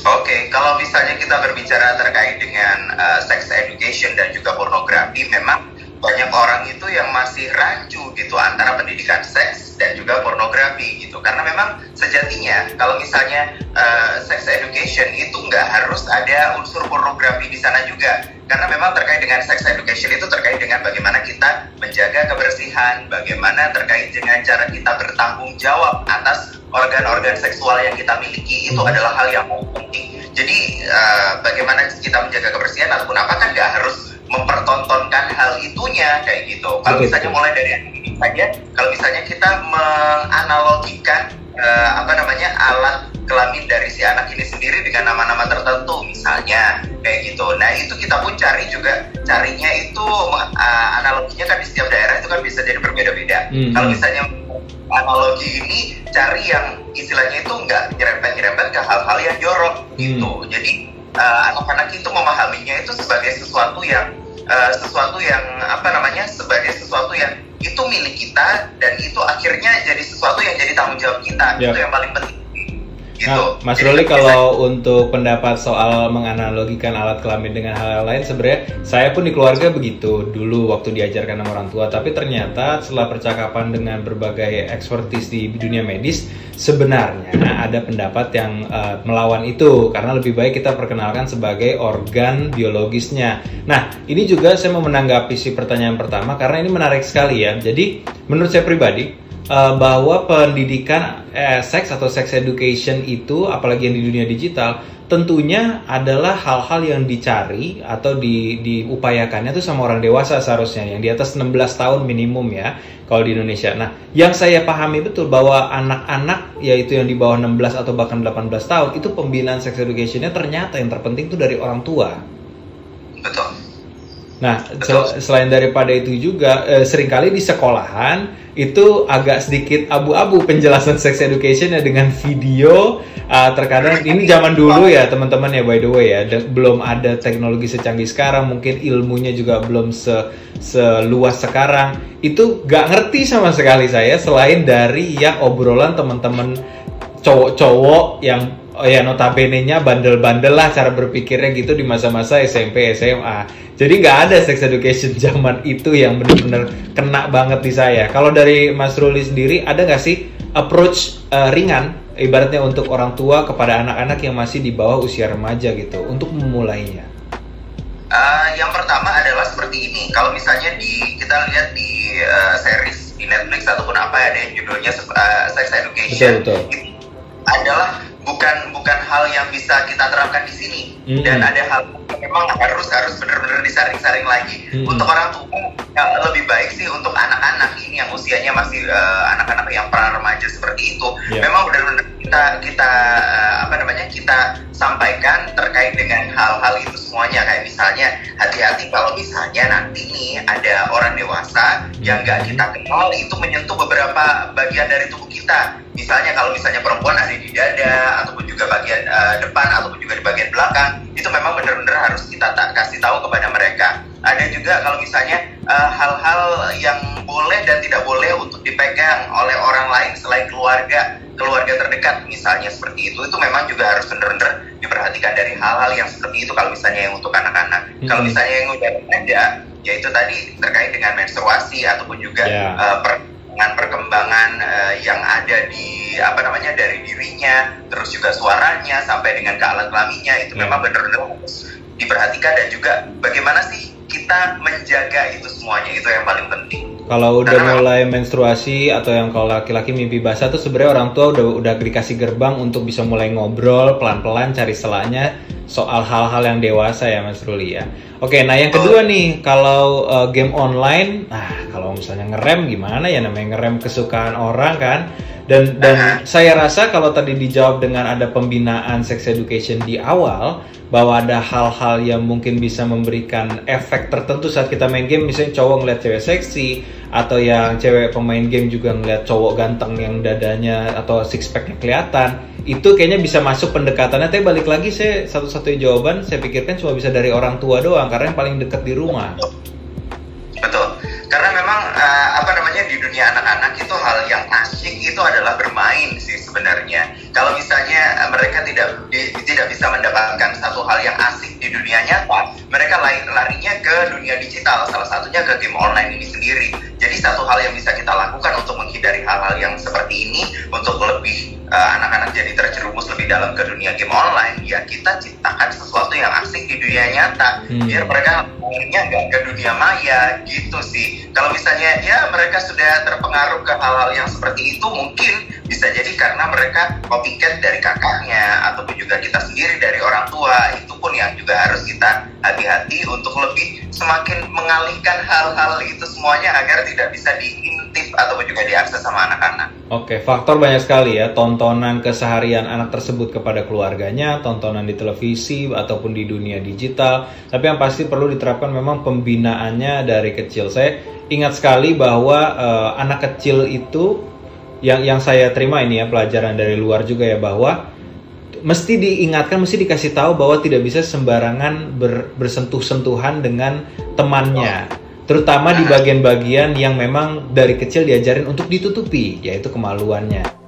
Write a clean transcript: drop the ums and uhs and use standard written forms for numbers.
Oke, kalau misalnya kita berbicara terkait dengan sex education dan juga pornografi, memang banyak orang itu yang masih rancu gitu antara pendidikan seks dan juga pornografi gitu. Karena memang sejatinya kalau misalnya sex education itu nggak harus ada unsur pornografi di sana juga. Karena memang terkait dengan sex education itu terkait dengan bagaimana kita menjaga kebersihan, bagaimana terkait dengan cara kita bertanggung jawab atas organ-organ seksual yang kita miliki, itu adalah hal yang penting. Jadi bagaimana kita menjaga kebersihan ataupun apa kan nggak harus mempertontonkan hal itunya kayak gitu. Kalau misalnya mulai dari ini saja, kalau misalnya kita menganalogikan alat kelamin dari si anak ini sendiri dengan nama-nama tertentu misalnya kayak gitu. Nah itu kita pun carinya itu analoginya kan di setiap daerah itu kan bisa jadi berbeda-beda. Kalau misalnya analogi ini cari yang istilahnya itu nggak nyerempet-nyerempet ke hal-hal yang jorok gitu. Jadi anak-anak itu memahaminya itu sebagai sesuatu yang sebagai sesuatu yang itu milik kita dan itu akhirnya jadi sesuatu yang jadi tanggung jawab kita. Itu yang paling penting. Gitu. Nah, Mas Ruli, kalau untuk pendapat soal menganalogikan alat kelamin dengan hal lain, sebenarnya saya pun di keluarga begitu dulu waktu diajarkan sama orang tua. Tapi ternyata setelah percakapan dengan berbagai ekspertis di dunia medis, sebenarnya ada pendapat yang melawan itu, karena lebih baik kita perkenalkan sebagai organ biologisnya. Nah, ini juga saya mau menanggapi si pertanyaan pertama karena ini menarik sekali ya. Jadi menurut saya pribadi, bahwa pendidikan seks atau sex education itu, apalagi yang di dunia digital, tentunya adalah hal-hal yang dicari atau diupayakannya itu sama orang dewasa seharusnya, yang di atas 16 tahun minimum ya kalau di Indonesia. Nah, yang saya pahami betul bahwa anak-anak, yaitu yang di bawah 16 atau bahkan 18 tahun, itu pembinaan sex education-nya ternyata yang terpenting itu dari orang tua. Betul. Nah, selain daripada itu juga seringkali di sekolahan itu agak sedikit abu-abu penjelasan sex education ya, dengan video. Terkadang ini zaman dulu ya teman-teman ya, by the way ya, belum ada teknologi secanggih sekarang, mungkin ilmunya juga belum seluas sekarang. Itu gak ngerti sama sekali saya, selain dari yang obrolan teman-teman cowok-cowok yang ya notabene-nya bandel-bandel lah cara berpikirnya gitu di masa-masa SMP, SMA. Jadi nggak ada sex education zaman itu yang benar-benar kena banget di saya. Kalau dari Mas Ruli sendiri, ada nggak sih approach ringan, ibaratnya untuk orang tua kepada anak-anak yang masih di bawah usia remaja gitu, untuk memulainya? Yang pertama adalah seperti ini. Kalau misalnya kita lihat di series di Netflix ataupun apa ada yang judulnya sex education, betul. Itu adalah bukan hal yang bisa kita terapkan di sini. Dan ada hal yang memang harus benar-benar disaring-saring lagi. Untuk orang tua lebih baik sih untuk anak-anak ini yang usianya masih anak-anak yang pra remaja seperti itu, memang benar-benar kita sampaikan terkait dengan hal-hal itu semuanya. Kayak misalnya hati-hati kalau misalnya nanti nih ada orang dewasa yang nggak kita kenal itu menyentuh beberapa bagian dari tubuh kita. Misalnya kalau misalnya perempuan ada di dada ataupun juga bagian depan ataupun juga di bagian belakang, itu memang benar-benar harus kita kasih tahu kepada mereka. Ada juga kalau misalnya hal-hal yang boleh dan tidak boleh untuk dipegang oleh orang lain selain keluarga terdekat misalnya seperti itu memang juga harus benar-benar diperhatikan dari hal-hal yang seperti itu kalau misalnya yang untuk anak-anak. Kalau misalnya yang udah ada, yaitu tadi terkait dengan menstruasi ataupun juga perkembangan yang ada di dari dirinya, terus juga suaranya sampai dengan ke alat kelaminnya, itu memang benar-benar harus diperhatikan. Dan juga bagaimana sih kita menjaga itu semuanya, itu yang paling penting. Kalau udah mulai menstruasi atau yang kalau laki-laki mimpi basah tuh sebenarnya orang tua udah dikasih gerbang untuk bisa mulai ngobrol pelan-pelan, cari selanya soal hal-hal yang dewasa ya Mas Ruli ya. Oke, nah yang kedua nih, kalau game online, kalau misalnya ngerem gimana ya, namanya ngerem kesukaan orang kan. Dan saya rasa kalau tadi dijawab dengan ada pembinaan sex education di awal, bahwa ada hal-hal yang mungkin bisa memberikan efek tertentu saat kita main game, misalnya cowok ngeliat cewek seksi, atau yang cewek pemain game juga ngeliat cowok ganteng yang dadanya atau six packnya kelihatan, itu kayaknya bisa masuk pendekatannya. Tapi balik lagi, saya satu-satunya jawaban saya pikirkan cuma bisa dari orang tua doang, karena yang paling dekat di rumah. Betul, karena memang di dunia anak-anak itu hal yang asyik itu adalah bermain sih sebenarnya. kalau misalnya mereka tidak bisa mendapatkan satu hal yang asik di dunia nyata, mereka larinya ke dunia digital, salah satunya ke game online ini sendiri. Jadi satu hal yang bisa kita lakukan untuk menghindari hal-hal yang seperti ini, untuk lebih anak-anak jadi terjerumus lebih dalam ke dunia game online, ya kita ciptakan sesuatu yang asik di dunia nyata, biar mereka akhirnya nggak ke dunia maya gitu sih. Kalau misalnya ya mereka sudah terpengaruh ke hal-hal yang seperti itu, mungkin bisa jadi karena mereka copycat dari kakaknya, ataupun juga kita sendiri dari orang tua. Itu pun yang juga harus kita hati-hati untuk lebih semakin mengalihkan hal-hal itu semuanya agar tidak bisa diintip ataupun juga diakses sama anak-anak. Oke, faktor banyak sekali ya, tontonan keseharian anak tersebut kepada keluarganya, tontonan di televisi ataupun di dunia digital. Tapi yang pasti perlu diterapkan memang pembinaannya dari kecil. Saya ingat sekali bahwa anak kecil itu yang saya terima ini ya, pelajaran dari luar juga ya, bahwa mesti diingatkan, mesti dikasih tahu bahwa tidak bisa sembarangan bersentuh-sentuhan dengan temannya, terutama di bagian-bagian yang memang dari kecil diajarin untuk ditutupi, yaitu kemaluannya.